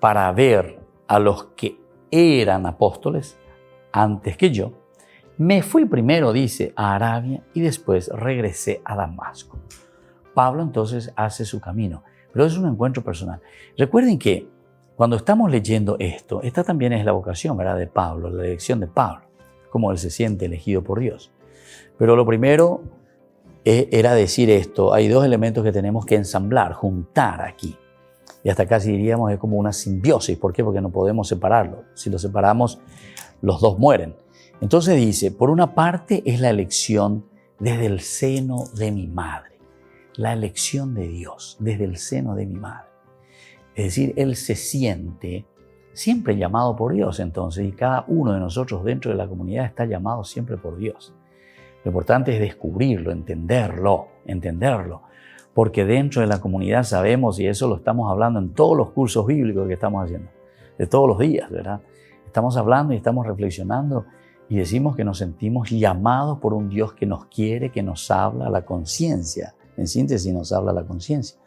para ver a los que eran apóstoles antes que yo, me fui primero, dice, a Arabia y después regresé a Damasco. Pablo entonces hace su camino, pero es un encuentro personal. Recuerden que cuando estamos leyendo esto, esta también es la vocación, ¿verdad?, de Pablo, la elección de Pablo, cómo él se siente elegido por Dios. Pero lo primero era decir esto, hay dos elementos que tenemos que ensamblar, juntar aquí. Y hasta casi diríamos es como una simbiosis. ¿Por qué? Porque no podemos separarlo. Si lo separamos, los dos mueren. Entonces dice, por una parte es la elección desde el seno de mi madre, la elección de Dios desde el seno de mi madre. Es decir, él se siente siempre llamado por Dios entonces, y cada uno de nosotros dentro de la comunidad está llamado siempre por Dios. Lo importante es descubrirlo, entenderlo, porque dentro de la comunidad sabemos, y eso lo estamos hablando en todos los cursos bíblicos que estamos haciendo, de todos los días, ¿verdad? Estamos hablando y estamos reflexionando y decimos que nos sentimos llamados por un Dios que nos quiere, que nos habla a la conciencia. En síntesis, nos habla a la conciencia.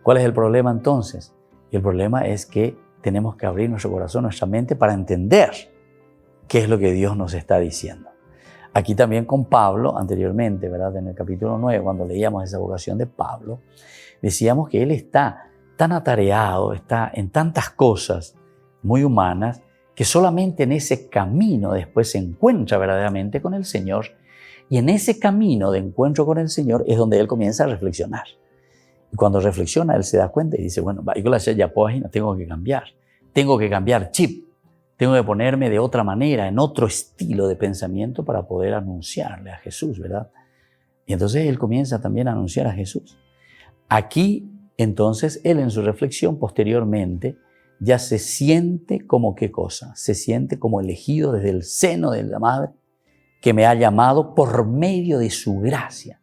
¿Cuál es el problema entonces? El problema es que tenemos que abrir nuestro corazón, nuestra mente para entender qué es lo que Dios nos está diciendo. Aquí también con Pablo, anteriormente, ¿verdad?, en el capítulo 9, cuando leíamos esa vocación de Pablo, decíamos que él está tan atareado, está en tantas cosas muy humanas, que solamente en ese camino después se encuentra verdaderamente con el Señor, y en ese camino de encuentro con el Señor es donde él comienza a reflexionar. Y cuando reflexiona, él se da cuenta y dice, bueno, tengo que cambiar chip, tengo que ponerme de otra manera, en otro estilo de pensamiento para poder anunciarle a Jesús, ¿verdad? Y entonces él comienza también a anunciar a Jesús. Aquí, entonces, él en su reflexión posteriormente ya se siente como ¿qué cosa? Se siente como elegido desde el seno de la madre que me ha llamado por medio de su gracia.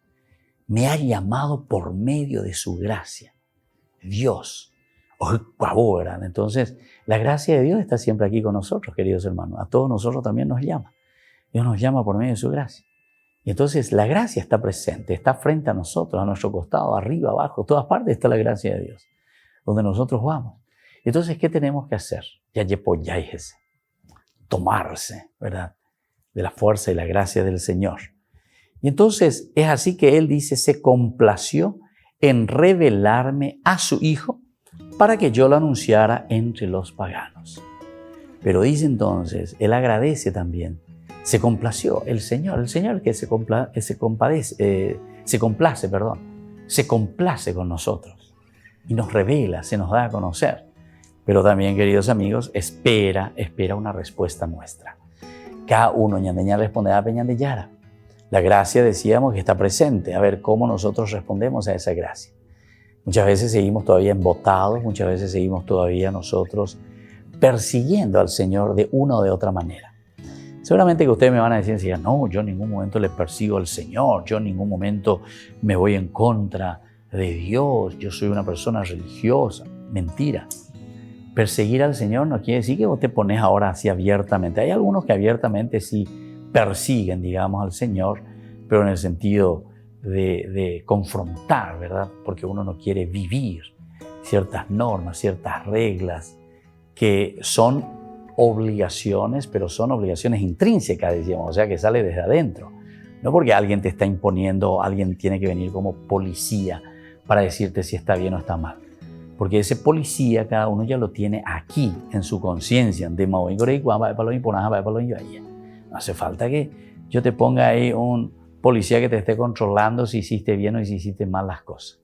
Me ha llamado por medio de su gracia. Dios, Guau, ¿verdad? Entonces, la gracia de Dios está siempre aquí con nosotros, queridos hermanos. A todos nosotros también nos llama. Dios nos llama por medio de su gracia. Y entonces la gracia está presente, está frente a nosotros, a nuestro costado, arriba, abajo, todas partes está la gracia de Dios, donde nosotros vamos. Entonces, ¿qué tenemos que hacer? Tomarse, ¿verdad? De la fuerza y la gracia del Señor. Y entonces es así que Él dice, se complació en revelarme a su Hijo para que yo lo anunciara entre los paganos. Pero dice entonces, Él agradece también, se complació el Señor que se complace con nosotros y nos revela, se nos da a conocer. Pero también, queridos amigos, espera una respuesta nuestra. Cada uno ñandeña responderá a peñandeyara. La gracia, decíamos, que está presente. A ver cómo nosotros respondemos a esa gracia. Muchas veces seguimos todavía embotados, muchas veces seguimos todavía nosotros persiguiendo al Señor de una o de otra manera. Seguramente que ustedes me van a decir, no, yo en ningún momento le persigo al Señor, yo en ningún momento me voy en contra de Dios, yo soy una persona religiosa. Mentira. Perseguir al Señor no quiere decir que vos te pones ahora así abiertamente. Hay algunos que abiertamente sí persiguen, digamos, al Señor, pero en el sentido de confrontar, ¿verdad? Porque uno no quiere vivir ciertas normas, ciertas reglas que son obligaciones, pero son obligaciones intrínsecas, decíamos, o sea, que sale desde adentro. No porque alguien te está imponiendo, alguien tiene que venir como policía para decirte si está bien o está mal. Porque ese policía, cada uno ya lo tiene aquí, en su conciencia. No hace falta que yo te ponga ahí un policía que te esté controlando si hiciste bien o si hiciste mal las cosas.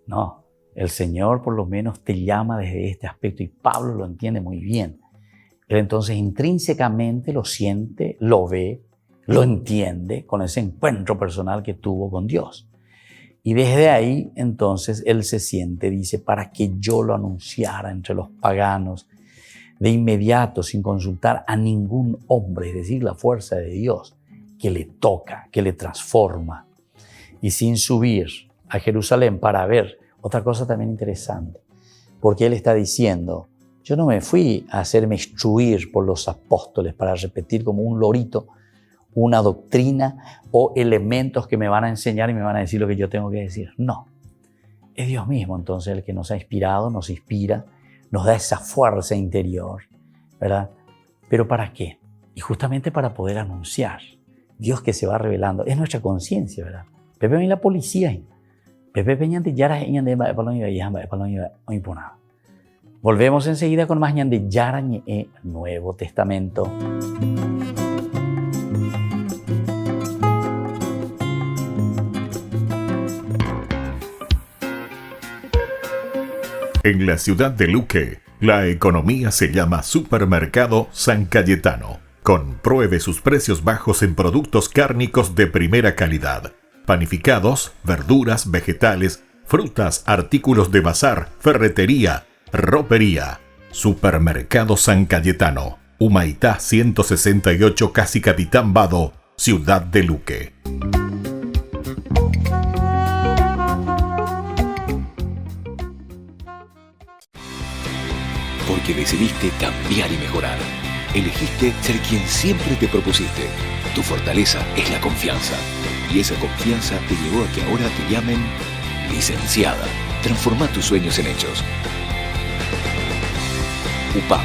No, el Señor por lo menos te llama desde este aspecto y Pablo lo entiende muy bien. Él entonces intrínsecamente lo siente, lo ve, lo entiende con ese encuentro personal que tuvo con Dios. Y desde ahí, entonces, él se siente, dice, para que yo lo anunciara entre los paganos, de inmediato, sin consultar a ningún hombre, es decir, la fuerza de Dios, que le toca, que le transforma, y sin subir a Jerusalén para ver otra cosa también interesante, porque él está diciendo, yo no me fui a hacerme instruir por los apóstoles para repetir como un lorito una doctrina o elementos que me van a enseñar y me van a decir lo que yo tengo que decir. No, es Dios mismo entonces el que nos ha inspirado, nos inspira, nos da esa fuerza interior, ¿verdad? ¿Pero para qué? Y justamente para poder anunciar. Dios que se va revelando, es nuestra conciencia, ¿verdad? Pepe ven la policía, Pepe peñante yara ñande ba palonga yamba palonga oimponado. Volvemos enseguida con más ñande yara ñe Nuevo Testamento. En la ciudad de Luque, la economía se llama Supermercado San Cayetano. Compruebe sus precios bajos en productos cárnicos de primera calidad. Panificados, verduras, vegetales, frutas, artículos de bazar, ferretería, ropería. Supermercado San Cayetano. Humaitá 168 Casi Capitán Vado, ciudad de Luque. Porque decidiste cambiar y mejorar. Elegiste ser quien siempre te propusiste. Tu fortaleza es la confianza. Y esa confianza te llevó a que ahora te llamen licenciada. Transforma tus sueños en hechos. UPAP.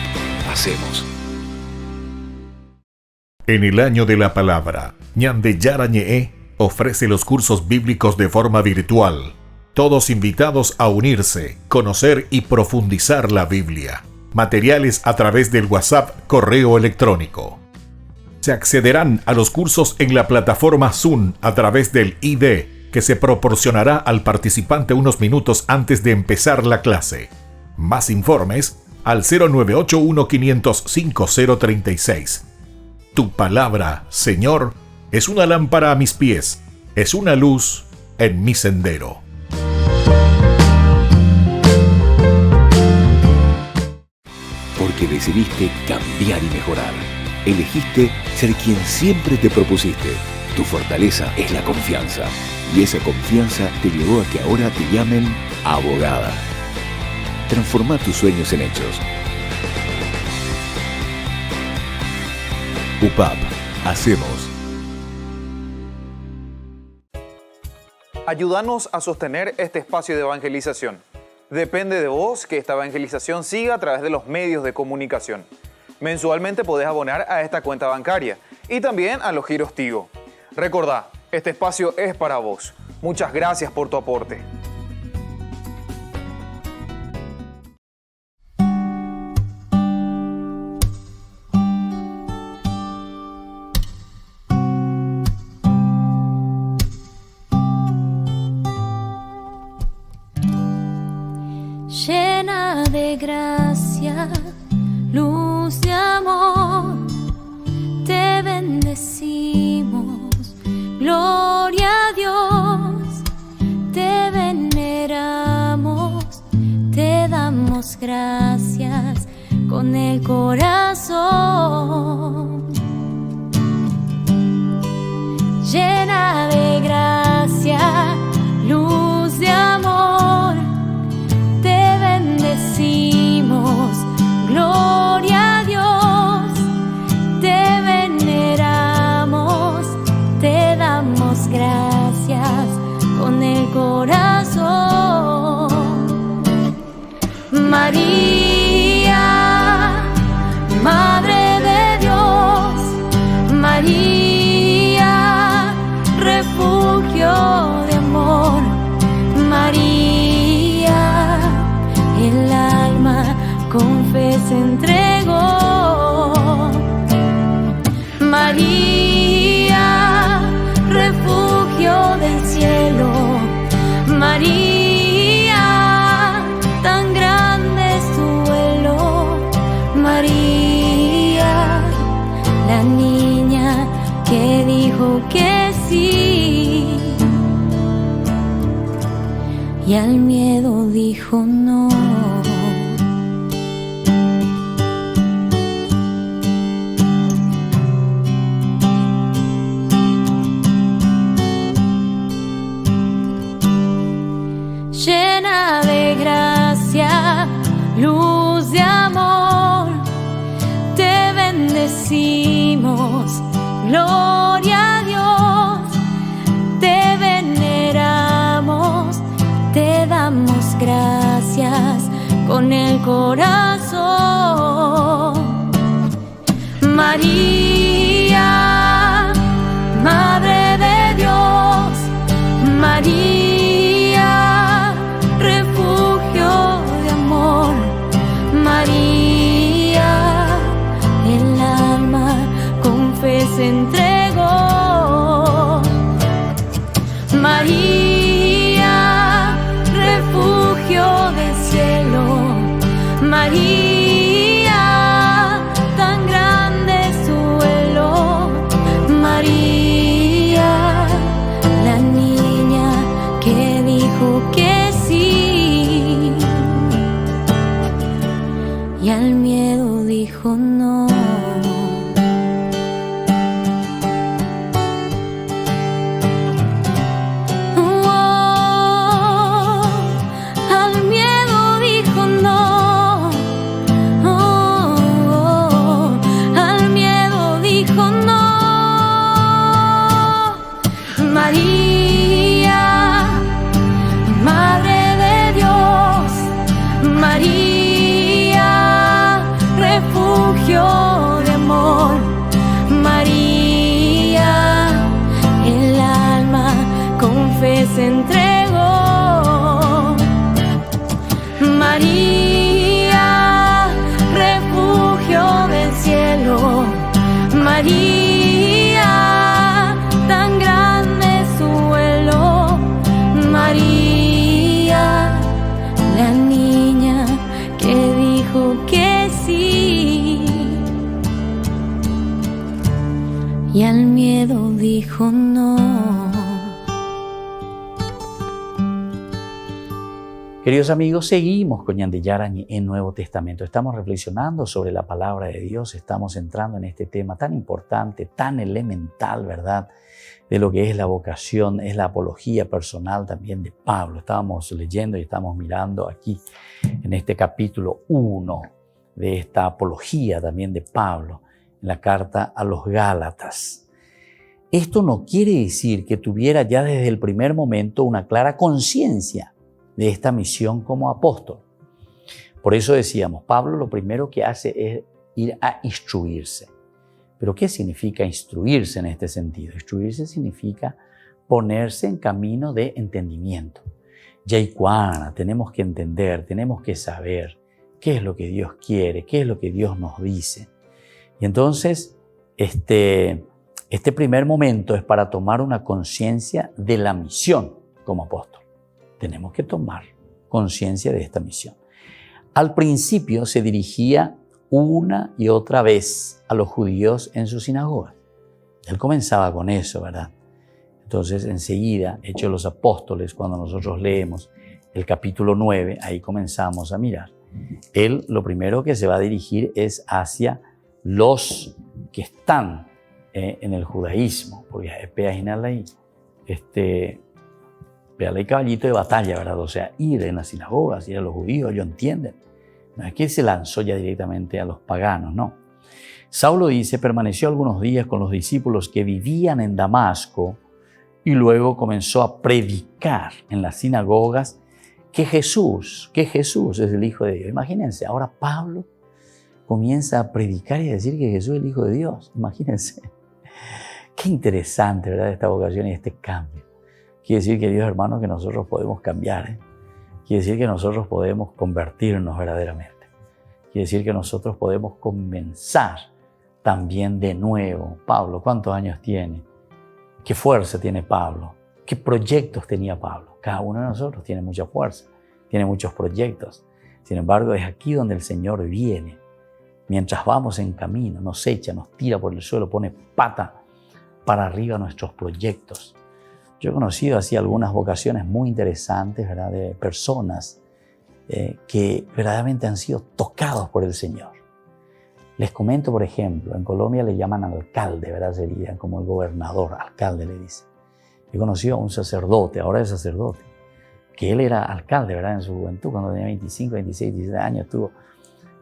Hacemos. En el año de la palabra, Ñande Yara Ñe'e ofrece los cursos bíblicos de forma virtual. Todos invitados a unirse, conocer y profundizar la Biblia. Materiales a través del WhatsApp, correo electrónico. Se accederán a los cursos en la plataforma Zoom a través del ID, que se proporcionará al participante unos minutos antes de empezar la clase. Más informes al 0981-500-5036. Tu palabra, Señor, es una lámpara a mis pies, es una luz en mi sendero. Porque decidiste cambiar y mejorar. Elegiste ser quien siempre te propusiste. Tu fortaleza es la confianza. Y esa confianza te llevó a que ahora te llamen abogada. Transforma tus sueños en hechos. UPAP. Hacemos. Ayúdanos a sostener este espacio de evangelización. Depende de vos que esta evangelización siga a través de los medios de comunicación. Mensualmente podés abonar a esta cuenta bancaria y también a los giros Tigo. Recordá, este espacio es para vos. Muchas gracias por tu aporte. Llena de gracia, luz de amor, te bendecimos, gloria a Dios, te veneramos, te damos gracias con el corazón. Llena de gracia, luz de amor, te bendecimos, gloria a Dios, te veneramos, te damos gracias con el corazón. María, Madre de Dios, María, refugio de amor, María, el alma con fe se entregó. María, refugio del cielo, María, tan grande es tu vuelo, María, la niña que dijo que sí y al miedo dijo no. Llena de gracia, luz de amor, te bendecimos, gloria a Dios, te veneramos, te damos gracias con el corazón. María, Madre de Dios, María, refugio de amor, María, el alma con fe se entregó. María, refugio del cielo, María, tan grande es tu vuelo, María, la niña que dijo que sí y al miedo dijo no. Al miedo dijo no. Al miedo dijo no. María, Madre de Dios, María, refugio de amor, María, el alma con fe se entregó. María, refugio del cielo, María, tan grande es su vuelo, María, la niña que dijo que sí y al miedo dijo no. Queridos amigos, seguimos con Ñande Yarañe en Nuevo Testamento. Estamos reflexionando sobre la palabra de Dios, estamos entrando en este tema tan importante, tan elemental, ¿verdad? De lo que es la vocación, es la apología personal también de Pablo. Estábamos leyendo y estamos mirando aquí en este capítulo 1 de esta apología también de Pablo, en la carta a los Gálatas. Esto no quiere decir que tuviera ya desde el primer momento una clara conciencia de esta misión como apóstol. Por eso decíamos, Pablo lo primero que hace es ir a instruirse. ¿Pero qué significa instruirse en este sentido? Instruirse significa ponerse en camino de entendimiento. Yaicuana, tenemos que entender, tenemos que saber qué es lo que Dios quiere, qué es lo que Dios nos dice. Y entonces, este primer momento es para tomar una conciencia de la misión como apóstol. Tenemos que tomar conciencia de esta misión. Al principio se dirigía una y otra vez a los judíos en su sinagoga. Él comenzaba con eso, ¿verdad? Entonces, enseguida, Hechos de los Apóstoles, cuando nosotros leemos el capítulo 9, ahí comenzamos a mirar. Él lo primero que se va a dirigir es hacia los que están en el judaísmo, porque ahí caballito de batalla, ¿verdad? O sea, ir en las sinagogas, ir a los judíos, ellos entienden. No es que se lanzó ya directamente a los paganos, no. Saulo dice, permaneció algunos días con los discípulos que vivían en Damasco y luego comenzó a predicar en las sinagogas que Jesús es el Hijo de Dios. Imagínense, ahora Pablo comienza a predicar y a decir que Jesús es el Hijo de Dios. Imagínense. Qué interesante, ¿verdad? Esta vocación y este cambio. Quiere decir, queridos hermanos, que nosotros podemos cambiar, Quiere decir que nosotros podemos convertirnos verdaderamente. Quiere decir que nosotros podemos comenzar también de nuevo. Pablo, ¿cuántos años tiene? ¿Qué fuerza tiene Pablo? ¿Qué proyectos tenía Pablo? Cada uno de nosotros tiene mucha fuerza, tiene muchos proyectos. Sin embargo, es aquí donde el Señor viene. Mientras vamos en camino, nos echa, nos tira por el suelo, pone pata para arriba nuestros proyectos. Yo he conocido así algunas vocaciones muy interesantes, ¿verdad? De personas que verdaderamente han sido tocados por el Señor. Les comento, por ejemplo, en Colombia le llaman alcalde, ¿verdad? Sería como el gobernador, alcalde le dice. He conocido a un sacerdote, ahora es sacerdote, que él era alcalde, ¿verdad? En su juventud, cuando tenía 25, 26, 17 años,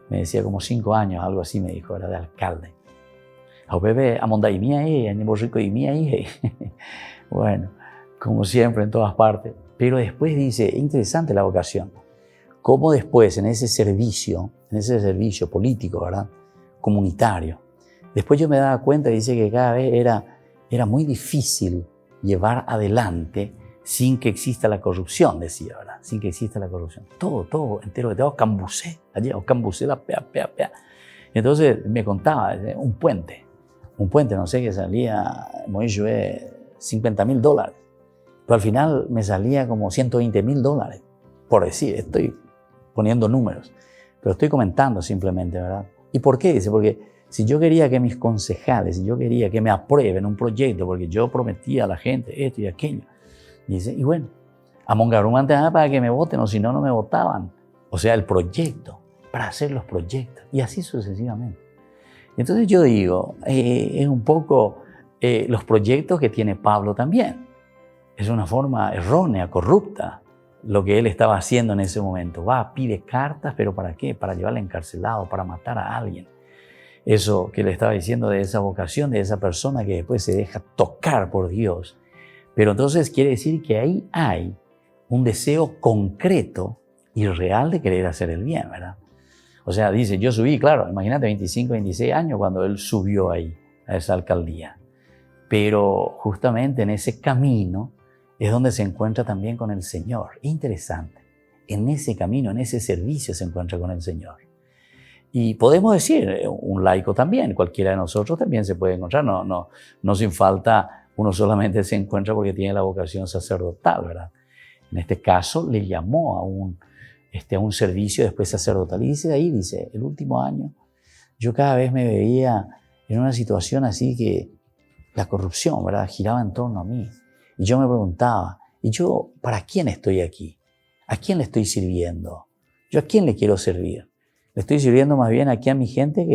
me decía como 5 años, algo así me dijo, ¿verdad? De alcalde. A bebé, a mondaimía ahí, a rico y mía ahí. Bueno, como siempre en todas partes. Pero después dice, interesante la vocación, cómo después en ese servicio político, ¿verdad? Comunitario, después yo me daba cuenta, dice que cada vez era muy difícil llevar adelante sin que exista la corrupción, decía, ¿verdad? Sin que exista la corrupción. Todo entero, que tengo cambucé, allí, cambucé la pea. Entonces me contaba, un puente, no sé, que salía, $50,000. Pero al final me salía como $120,000, por decir, estoy poniendo números, pero estoy comentando simplemente, ¿verdad? ¿Y por qué? Dice, porque si yo quería que mis concejales, si yo quería que me aprueben un proyecto, porque yo prometía a la gente esto y aquello, dice, y bueno, a Mongarum para que me voten, o si no, no me votaban. O sea, el proyecto, para hacer los proyectos, y así sucesivamente. Entonces yo digo, es un poco los proyectos que tiene Pablo también. Es una forma errónea, corrupta, lo que él estaba haciendo en ese momento. Pide cartas, ¿pero para qué? Para llevarle encarcelado, para matar a alguien. Eso que le estaba diciendo de esa vocación, de esa persona que después se deja tocar por Dios. Pero entonces quiere decir que ahí hay un deseo concreto y real de querer hacer el bien, ¿verdad? O sea, dice, yo subí, claro, imagínate, 25, 26 años cuando él subió ahí, a esa alcaldía. Pero justamente en ese camino es donde se encuentra también con el Señor. Interesante. En ese camino, en ese servicio se encuentra con el Señor. Y podemos decir, un laico también, cualquiera de nosotros también se puede encontrar. No sin falta, uno solamente se encuentra porque tiene la vocación sacerdotal, ¿verdad? En este caso le llamó a un servicio después sacerdotal. Y dice ahí, dice, el último año, yo cada vez me veía en una situación así que la corrupción, ¿verdad?, giraba en torno a mí. Y yo me preguntaba, ¿y yo para quién estoy aquí? ¿A quién le estoy sirviendo? ¿Yo a quién le quiero servir? Le estoy sirviendo más bien aquí a mi gente,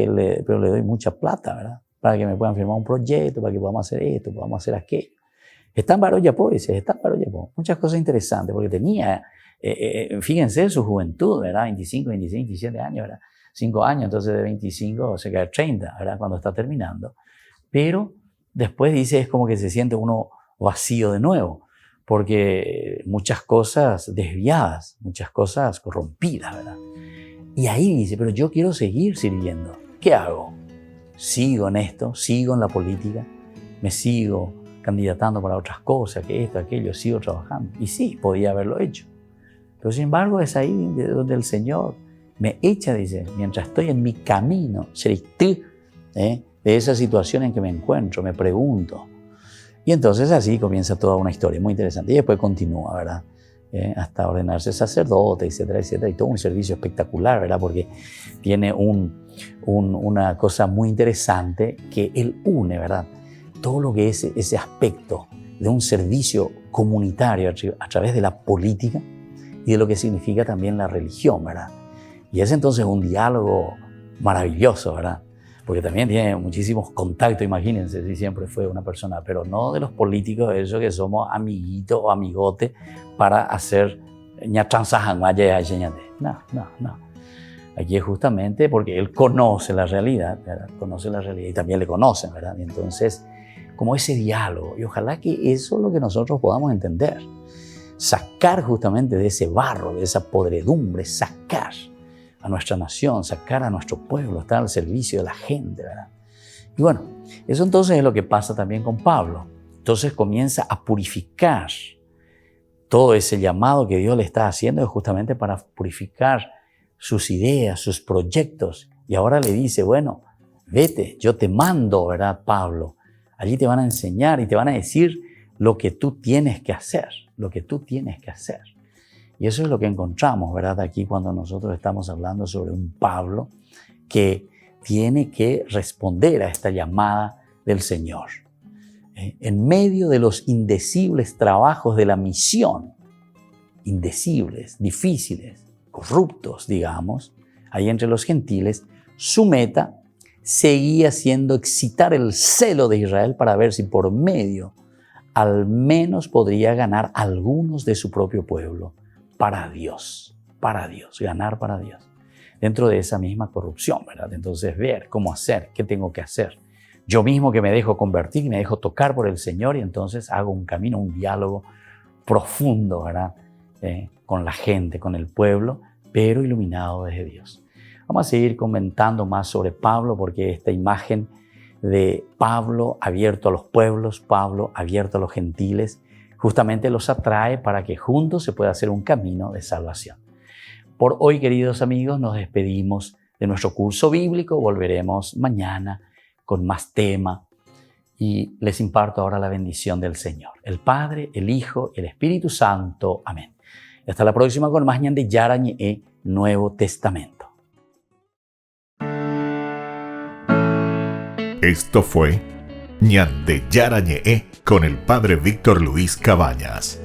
pero le doy mucha plata, ¿verdad? Para que me puedan firmar un proyecto, para que podamos hacer esto, podamos hacer aquello. Está en Baroyapo, dice, está en Baroyapo. Muchas cosas interesantes, porque tenía Fíjense su juventud, ¿verdad? 25, 26, 27 años, ¿verdad? 5 años, entonces de 25 se cae 30, ¿verdad? Cuando está terminando. Pero después dice, es como que se siente uno vacío de nuevo, porque muchas cosas desviadas, muchas cosas corrompidas, ¿verdad? Y ahí dice, pero yo quiero seguir sirviendo. ¿Qué hago? ¿Sigo en esto? ¿Sigo en la política? ¿Me sigo candidatando para otras cosas? Que esto, aquello, sigo trabajando. Y sí, podía haberlo hecho. Pero sin embargo es ahí donde el Señor me echa, dice, mientras estoy en mi camino, de esa situación en que me encuentro, me pregunto. Y entonces así comienza toda una historia muy interesante. Y después continúa, ¿verdad? Hasta ordenarse sacerdote, etcétera, etcétera. Y todo un servicio espectacular, ¿verdad? Porque tiene una cosa muy interesante que él une, ¿verdad? Todo lo que es ese aspecto de un servicio comunitario a través de la política y de lo que significa también la religión, ¿verdad? Y es entonces un diálogo maravilloso, ¿verdad? Porque también tiene muchísimos contactos, imagínense, si siempre fue una persona, pero no de los políticos, esos que somos amiguitos o amigotes para hacer no. Aquí es justamente porque él conoce la realidad, ¿verdad? Conoce la realidad y también le conocen, ¿verdad? Y entonces, como ese diálogo, y ojalá que eso es lo que nosotros podamos entender. Sacar justamente de ese barro, de esa podredumbre, sacar a nuestra nación, sacar a nuestro pueblo, estar al servicio de la gente, ¿verdad? Y bueno, eso entonces es lo que pasa también con Pablo. Entonces comienza a purificar todo ese llamado que Dios le está haciendo, es justamente para purificar sus ideas, sus proyectos. Y ahora le dice, bueno, vete, yo te mando, ¿verdad, Pablo? Allí te van a enseñar y te van a decir lo que tú tienes que hacer, lo que tú tienes que hacer. Y eso es lo que encontramos, ¿verdad? Aquí cuando nosotros estamos hablando sobre un Pablo que tiene que responder a esta llamada del Señor. En medio de los indecibles trabajos de la misión, indecibles, difíciles, corruptos, digamos, ahí entre los gentiles, su meta seguía siendo excitar el celo de Israel para ver si por medio al menos podría ganar algunos de su propio pueblo para Dios, ganar para Dios. Dentro de esa misma corrupción, ¿verdad? Entonces ver cómo hacer, qué tengo que hacer. Yo mismo que me dejo convertir y me dejo tocar por el Señor y entonces hago un camino, un diálogo profundo, ¿verdad? Con la gente, con el pueblo, pero iluminado desde Dios. Vamos a seguir comentando más sobre Pablo porque esta imagen de Pablo abierto a los pueblos, Pablo abierto a los gentiles, justamente los atrae para que juntos se pueda hacer un camino de salvación. Por hoy, queridos amigos, nos despedimos de nuestro curso bíblico. Volveremos mañana con más tema y les imparto ahora la bendición del Señor. El Padre, el Hijo, el Espíritu Santo. Amén. Y hasta la próxima con más ñande Yarañe Nuevo Testamento. Esto fue ñande Yarañe con el Padre Víctor Luis Cabañas.